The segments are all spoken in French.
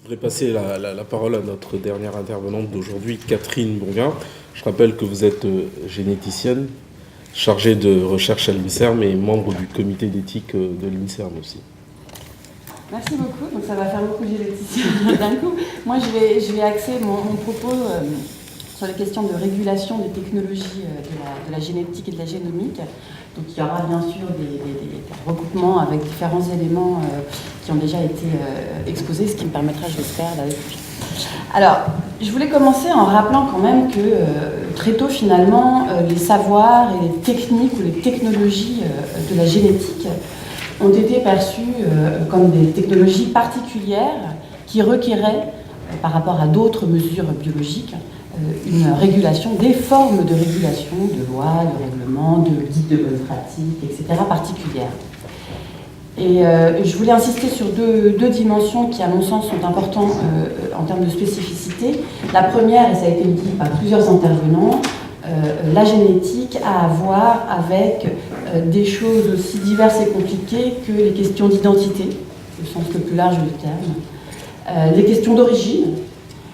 voudrais passer la parole à notre dernière intervenante d'aujourd'hui, Catherine Bourguin. Je rappelle que vous êtes généticienne, chargée de recherche à l'INSERM et membre du comité d'éthique de l'INSERM aussi. Merci beaucoup. Donc ça va faire beaucoup de généticiens d'un coup. Moi, je vais axer mon propos sur les questions de régulation des technologies de la génétique et de la génomique. Donc il y aura bien sûr des recoupements avec différents éléments qui ont déjà été exposés, ce qui me permettra, je l'espère, d'aller plus vite. Alors, je voulais commencer en rappelant quand même que très tôt, finalement, les savoirs et les techniques ou les technologies de la génétique ont été perçues comme des technologies particulières qui requéraient, par rapport à d'autres mesures biologiques, une régulation, des formes de régulation, de lois, de règlements, de guides de bonnes pratiques, etc. particulières. Et je voulais insister sur deux dimensions qui, à mon sens, sont importantes en termes de spécificité. La première, et ça a été dit par plusieurs intervenants, la génétique a à voir avec des choses aussi diverses et compliquées que les questions d'identité, au sens le plus large du terme, les questions d'origine,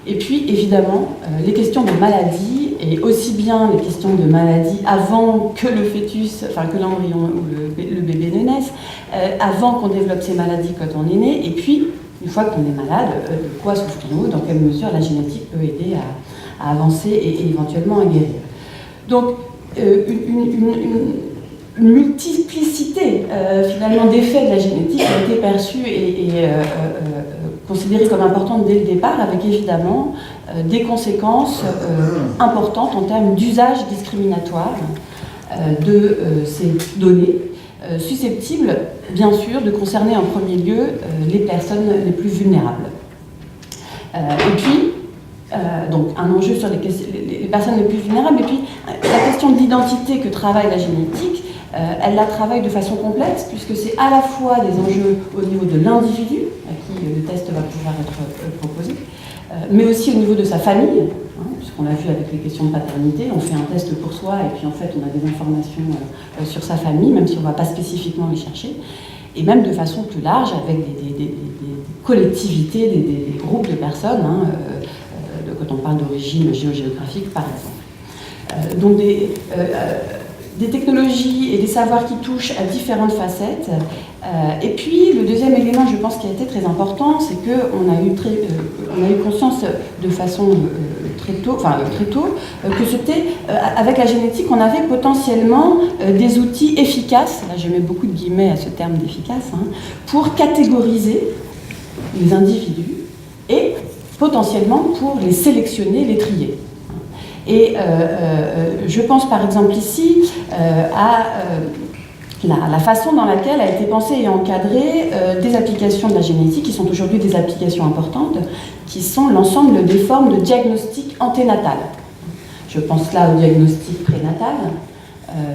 et puis évidemment les questions de maladie, et aussi bien les questions de maladie avant que le fœtus, enfin que l'embryon ou le bébé ne naisse, avant qu'on développe ces maladies quand on est né, et puis une fois qu'on est malade, de quoi souffrons-nous, dans quelle mesure la génétique peut aider à avancer et éventuellement à guérir. Donc une multiplicité finalement d'effets de la génétique a été perçue et considérée comme importante dès le départ, avec évidemment des conséquences importantes en termes d'usage discriminatoire de ces données, susceptibles bien sûr de concerner en premier lieu les personnes les plus vulnérables. Et puis, donc un enjeu sur les personnes les plus vulnérables, et puis la question de l'identité que travaille la génétique, elle la travaille de façon complexe, puisque c'est à la fois des enjeux au niveau de l'individu, à qui le test va pouvoir être proposé, mais aussi au niveau de sa famille, puisqu'on l'a vu avec les questions de paternité, on fait un test pour soi, et puis en fait on a des informations sur sa famille, même si on ne va pas spécifiquement les chercher, et même de façon plus large, avec des collectivités, des groupes de personnes, quand on parle d'origine géographique par exemple. Donc des technologies et des savoirs qui touchent à différentes facettes. Et puis le deuxième élément, je pense, qui a été très important, c'est qu'on a eu conscience de façon très tôt, que c'était, avec la génétique, on avait potentiellement des outils efficaces, là je mets beaucoup de guillemets à ce terme d'efficace, pour catégoriser les individus et potentiellement pour les sélectionner, les trier. Et je pense par exemple ici à la façon dans laquelle a été pensée et encadrée des applications de la génétique qui sont aujourd'hui des applications importantes, qui sont l'ensemble des formes de diagnostic anténatal. Je pense là au diagnostic prénatal,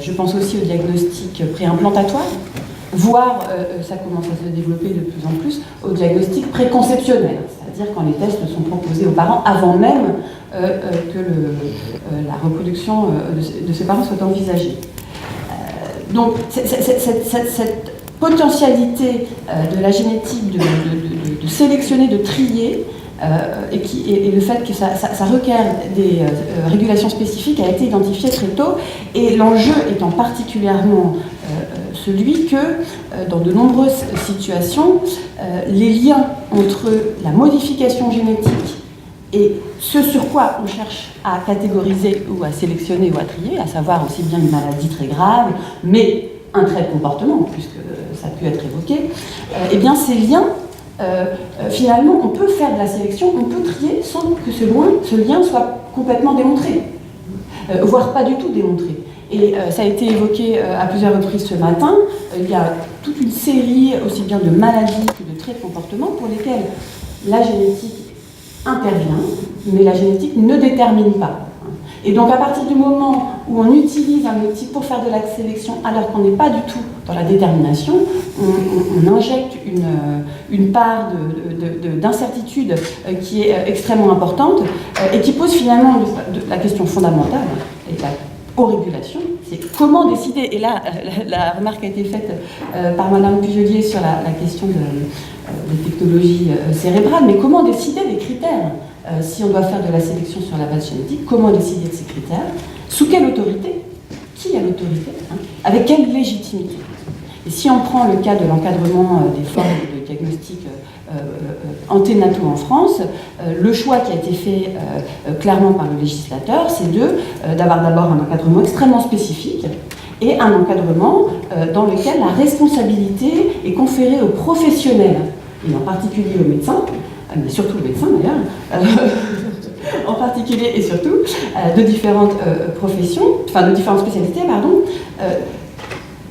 je pense aussi au diagnostic préimplantatoire, voire, ça commence à se développer de plus en plus, au diagnostic préconceptionnel, c'est-à-dire quand les tests sont proposés aux parents avant même que la reproduction de ces parents soit envisagée. Donc cette potentialité de la génétique de sélectionner, de trier, et le fait que ça requiert des régulations spécifiques a été identifié très tôt, et l'enjeu étant particulièrement celui que, dans de nombreuses situations, les liens entre la modification génétique et ce sur quoi on cherche à catégoriser ou à sélectionner ou à trier, à savoir aussi bien une maladie très grave, mais un trait de comportement, puisque ça a pu être évoqué, eh bien ces liens, finalement, on peut faire de la sélection, on peut trier sans que ce lien soit complètement démontré, voire pas du tout démontré. Et ça a été évoqué à plusieurs reprises ce matin, il y a toute une série aussi bien de maladies que de traits de comportement pour lesquels la génétique intervient, mais la génétique ne détermine pas. Et donc à partir du moment où on utilise un outil pour faire de la sélection alors qu'on n'est pas du tout dans la détermination, on injecte une part d'incertitude qui est extrêmement importante et qui pose finalement la question fondamentale, et la co-régulation, C'est comment décider, et là, la remarque a été faite par Madame Pujolier sur la question des technologies cérébrales, mais comment décider des critères si on doit faire de la sélection sur la base génétique, comment décider de ces critères, sous quelle autorité, qui a l'autorité, hein, avec quelle légitimité. Et si on prend le cas de l'encadrement des formes de diagnostic anténataux en France, le choix qui a été fait clairement par le législateur, c'est d'avoir d'abord un encadrement extrêmement spécifique et un encadrement dans lequel la responsabilité est conférée aux professionnels, et en particulier aux médecins, mais surtout aux médecins d'ailleurs, en particulier et surtout de différentes professions, enfin de différentes spécialités, pardon,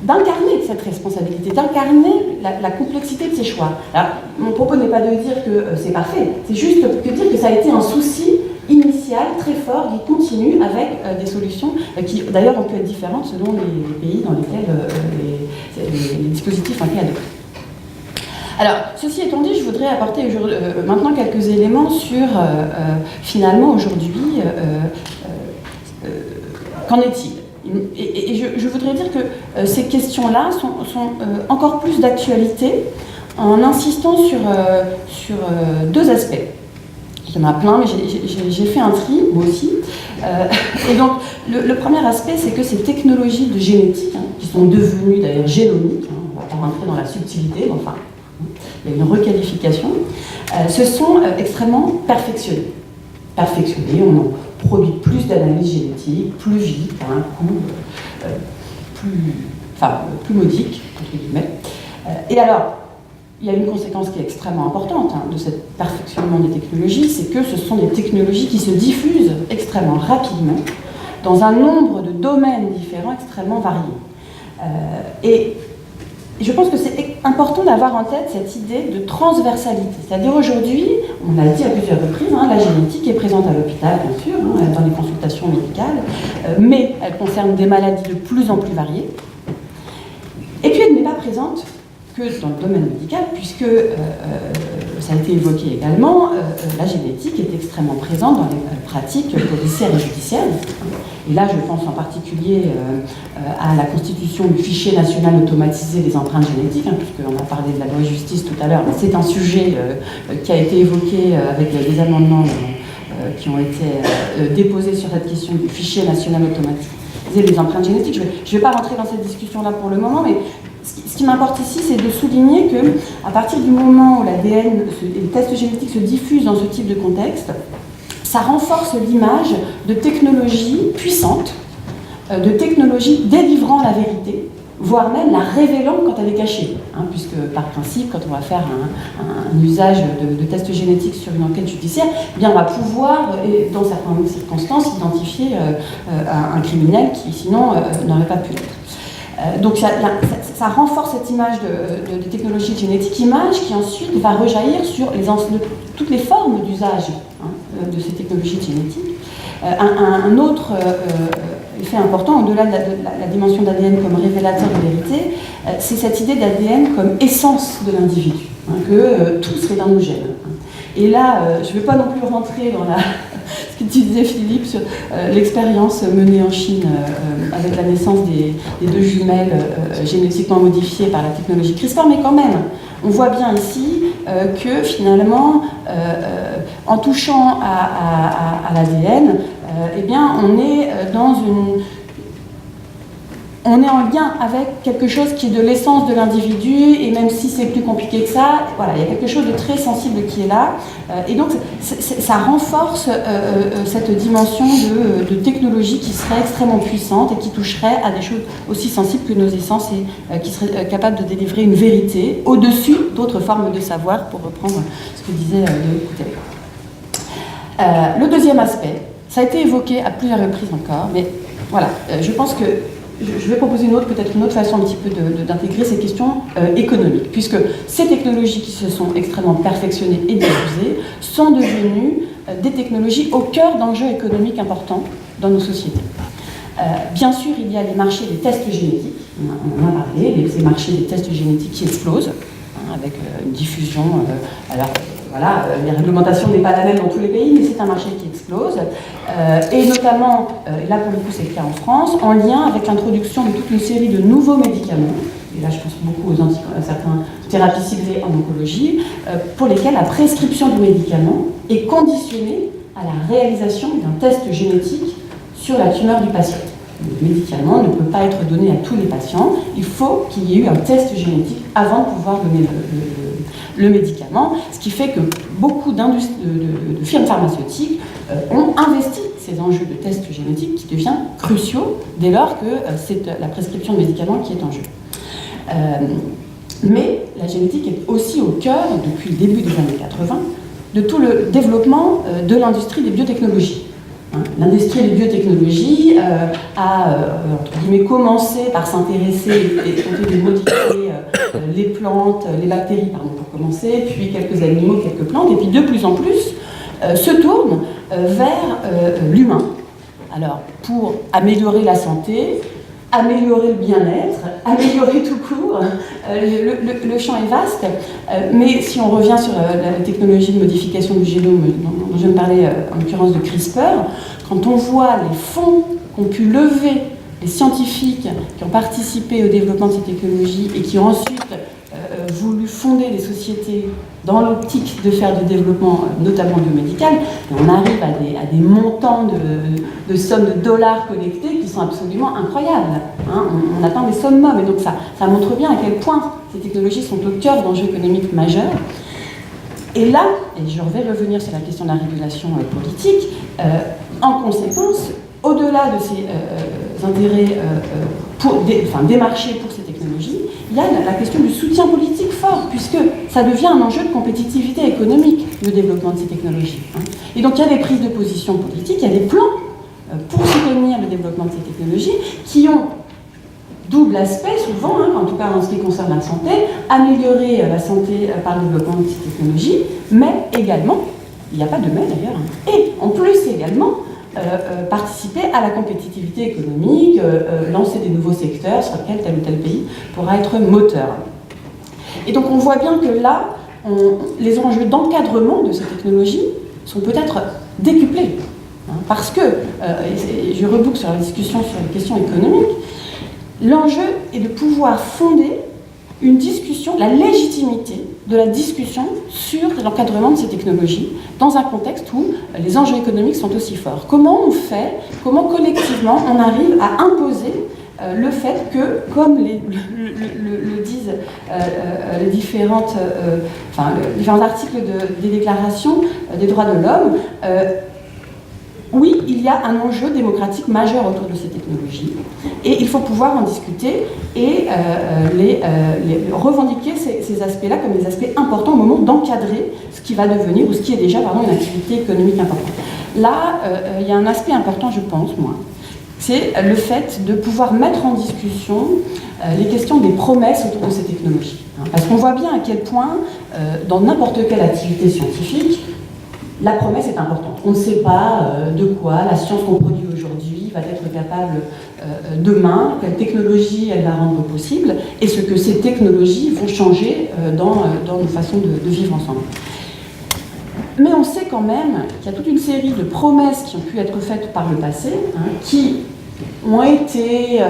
d'incarner cette responsabilité, d'incarner la complexité de ces choix. Alors, mon propos n'est pas de dire que c'est parfait, c'est juste de dire que ça a été un souci initial, très fort, qui continue avec des solutions qui, d'ailleurs, ont pu être différentes selon les pays dans lesquels les dispositifs ont été adoptés. Alors, ceci étant dit, je voudrais apporter maintenant quelques éléments sur, finalement, aujourd'hui, qu'en est-il ? Et je voudrais dire que ces questions-là sont encore plus d'actualité en insistant sur deux aspects. Il y en a plein, mais j'ai fait un tri, moi aussi. Et donc, le premier aspect, c'est que ces technologies de génétique, hein, qui sont devenues d'ailleurs génomiques, hein, on ne va pas rentrer dans la subtilité, mais enfin, il y a une requalification, se sont extrêmement perfectionnées. Perfectionnées, on en produit plus d'analyses génétiques, plus vite, à un coût plus modique, entre guillemets. Et alors, il y a une conséquence qui est extrêmement importante hein, de ce perfectionnement des technologies, c'est que ce sont des technologies qui se diffusent extrêmement rapidement dans un nombre de domaines différents extrêmement variés. Et je pense que c'est important d'avoir en tête cette idée de transversalité. C'est-à-dire aujourd'hui, on l'a dit à plusieurs reprises, hein, la génétique est présente à l'hôpital, bien sûr, hein, dans les consultations médicales, mais elle concerne des maladies de plus en plus variées. Et puis elle n'est pas présente que dans le domaine médical, puisque, ça a été évoqué également, la génétique est extrêmement présente dans les pratiques policières et judiciaires. Et là, je pense en particulier à la constitution du fichier national automatisé des empreintes génétiques, hein, puisqu'on a parlé de la loi justice tout à l'heure. C'est un sujet qui a été évoqué avec des amendements qui ont été déposés sur cette question du fichier national automatisé des empreintes génétiques. Je ne vais pas rentrer dans cette discussion-là pour le moment, mais ce qui m'importe ici, c'est de souligner qu'à partir du moment où l'ADN, les tests génétiques se diffusent dans ce type de contexte, ça renforce l'image de technologies puissantes, de technologies délivrant la vérité, voire même la révélant quand elle est cachée. Hein, puisque par principe, quand on va faire un usage de tests génétiques sur une enquête judiciaire, eh bien on va pouvoir, dans certaines circonstances, identifier un criminel qui sinon n'aurait pas pu l'être. Donc ça renforce cette image de technologie génétique, image qui ensuite va rejaillir sur toutes les formes d'usage hein, de ces technologies génétiques. Un autre effet important, au-delà de la dimension d'ADN comme révélateur de vérité, c'est cette idée d'ADN comme essence de l'individu, hein, que tout serait dans nos gènes. Et là, je ne vais pas non plus rentrer dans ce que tu disais Philippe sur l'expérience menée en Chine avec la naissance des deux jumelles génétiquement modifiées par la technologie CRISPR, mais quand même, on voit bien ici que finalement, en touchant à l'ADN, eh bien, on est on est en lien avec quelque chose qui est de l'essence de l'individu, et même si c'est plus compliqué que ça, voilà, il y a quelque chose de très sensible qui est là. Et donc, ça renforce cette dimension de technologie qui serait extrêmement puissante et qui toucherait à des choses aussi sensibles que nos essences et qui serait capable de délivrer une vérité au-dessus d'autres formes de savoir, pour reprendre ce que disait Loïc Coutel. Le deuxième aspect, ça a été évoqué à plusieurs reprises encore, mais voilà, je pense que je vais proposer peut-être une autre façon un petit peu d'intégrer ces questions économiques, puisque ces technologies qui se sont extrêmement perfectionnées et diffusées sont devenues des technologies au cœur d'enjeux économiques importants dans nos sociétés. Bien sûr, il y a les marchés des tests génétiques, on en a parlé, ces marchés des tests génétiques qui explosent, hein, avec une diffusion, alors voilà, les réglementations n'est pas la même dans tous les pays, mais c'est un marché qui explose, et notamment, et là pour le coup c'est le cas en France, en lien avec l'introduction de toute une série de nouveaux médicaments, et là je pense beaucoup à certaines thérapies ciblées en oncologie, pour lesquelles la prescription du médicament est conditionnée à la réalisation d'un test génétique sur la tumeur du patient. Le médicament ne peut pas être donné à tous les patients, il faut qu'il y ait eu un test génétique avant de pouvoir donner le médicament, ce qui fait que beaucoup de firmes pharmaceutiques ont investi ces enjeux de tests génétiques qui deviennent cruciaux dès lors que c'est la prescription de médicaments qui est en jeu. Mais la génétique est aussi au cœur, depuis le début des années 80, de tout le développement de l'industrie des biotechnologies. L'industrie des biotechnologies a, entre guillemets, commencé par s'intéresser et tenter de modifier les plantes, les bactéries, pardon, pour commencer, puis quelques animaux, quelques plantes, et puis de plus en plus se tourne vers l'humain. Alors, pour améliorer la santé, améliorer le bien-être, améliorer tout court, le champ est vaste, mais si on revient sur la technologie de modification du génome dont je me parlais en l'occurrence de CRISPR, quand on voit les fonds qu'ont pu lever les scientifiques qui ont participé au développement de ces technologies et qui ont ensuite voulu fonder des sociétés dans l'optique de faire du développement, notamment biomédical, on arrive à des montants de sommes de dollars collectés qui sont absolument incroyables. Hein. On atteint des sommes mômes, et donc ça montre bien à quel point ces technologies sont au cœur d'enjeux économiques majeurs. Et là, et je vais revenir sur la question de la régulation politique, en conséquence, au-delà de ces intérêts des marchés pour ces technologies, il y a la question du soutien politique fort, puisque ça devient un enjeu de compétitivité économique, le développement de ces technologies. Et donc il y a des prises de position politiques, il y a des plans pour soutenir le développement de ces technologies qui ont double aspect souvent, en tout cas en ce qui concerne la santé, améliorer la santé par le développement de ces technologies, mais également, il n'y a pas de mais d'ailleurs, et en plus également, participer à la compétitivité économique, lancer des nouveaux secteurs sur lesquels tel ou tel pays pourra être moteur. Et donc on voit bien que là, les enjeux d'encadrement de ces technologies sont peut-être décuplés. Parce que, et je reboucle sur la discussion sur les questions économiques, l'enjeu est de pouvoir fonder une discussion, la légitimité de la discussion sur l'encadrement de ces technologies dans un contexte où les enjeux économiques sont aussi forts. Comment on fait, comment collectivement on arrive à imposer le fait que, comme le disent les différents articles des déclarations des droits de l'homme, oui, il y a un enjeu démocratique majeur autour de ces technologies et il faut pouvoir en discuter et revendiquer ces aspects-là comme des aspects importants au moment d'encadrer ce qui va devenir ou ce qui est déjà une activité économique importante. Là, il y a un aspect important, je pense, moi, c'est le fait de pouvoir mettre en discussion les questions des promesses autour de ces technologies. Parce qu'on voit bien à quel point, dans n'importe quelle activité scientifique, la promesse est importante. On ne sait pas de quoi la science qu'on produit aujourd'hui va être capable demain, quelle technologie elle va rendre possible, et ce que ces technologies vont changer dans nos façons de vivre ensemble. Mais on sait quand même qu'il y a toute une série de promesses qui ont pu être faites par le passé, qui ont été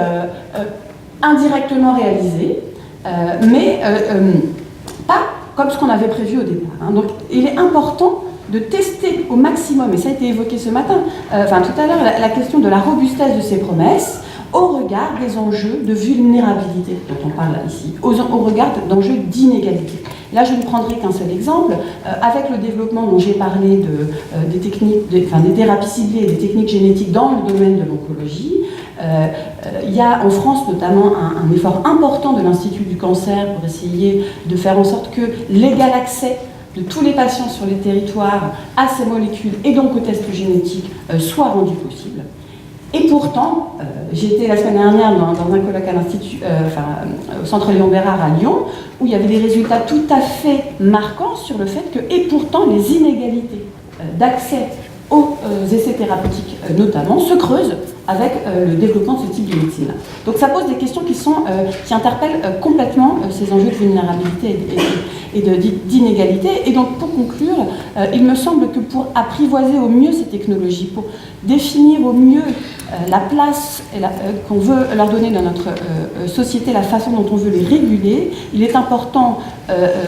indirectement réalisées, mais pas comme ce qu'on avait prévu au départ. Donc il est important de tester au maximum, et ça a été évoqué ce matin, tout à l'heure, la question de la robustesse de ces promesses au regard des enjeux de vulnérabilité dont on parle ici, au regard d'enjeux d'inégalité. Là, je ne prendrai qu'un seul exemple. Avec le développement dont j'ai parlé des techniques, des thérapies ciblées et des techniques génétiques dans le domaine de l'oncologie, il y a en France notamment un effort important de l'Institut du cancer pour essayer de faire en sorte que l'égal accès de tous les patients sur les territoires à ces molécules et donc aux tests génétiques soit rendu possible. Et pourtant, j'étais la semaine dernière dans un colloque à l'Institut, au Centre Léon Bérard à Lyon, où il y avait des résultats tout à fait marquants sur le fait que, et pourtant, les inégalités d'accès aux essais thérapeutiques notamment se creusent avec le développement de ce type de médecine. Donc ça pose des questions qui interpellent complètement ces enjeux de vulnérabilité et d'inégalité. Et donc pour conclure, il me semble que pour apprivoiser au mieux ces technologies, pour définir au mieux la place qu'on veut leur donner dans notre société, la façon dont on veut les réguler, il est important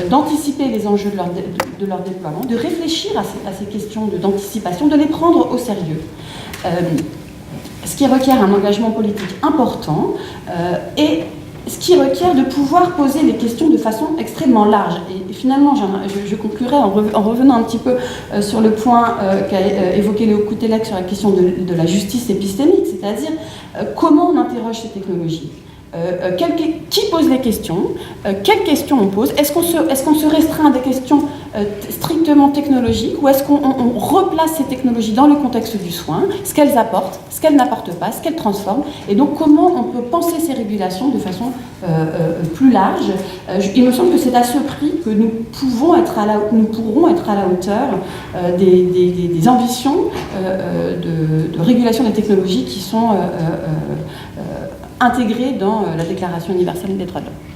d'anticiper les enjeux de leur déploiement, de réfléchir à ces questions d'anticipation, de les prendre au sérieux. Ce qui requiert un engagement politique important et ce qui requiert de pouvoir poser les questions de façon extrêmement large. Et finalement, je conclurai en revenant un petit peu sur le point qu'a évoqué Léo Coutelec sur la question de la justice épistémique, c'est-à-dire comment on interroge ces technologies. Qui pose les questions, quelles questions on pose, est-ce qu'on se restreint à des questions strictement technologiques ou est-ce qu'on replace ces technologies dans le contexte du soin, ce qu'elles apportent, ce qu'elles n'apportent pas, ce qu'elles transforment, et donc comment on peut penser ces régulations de façon plus large. Il me semble que c'est à ce prix que nous pourrons être à la hauteur des ambitions de régulation des technologies qui sont intégrées dans la Déclaration universelle des droits de l'homme.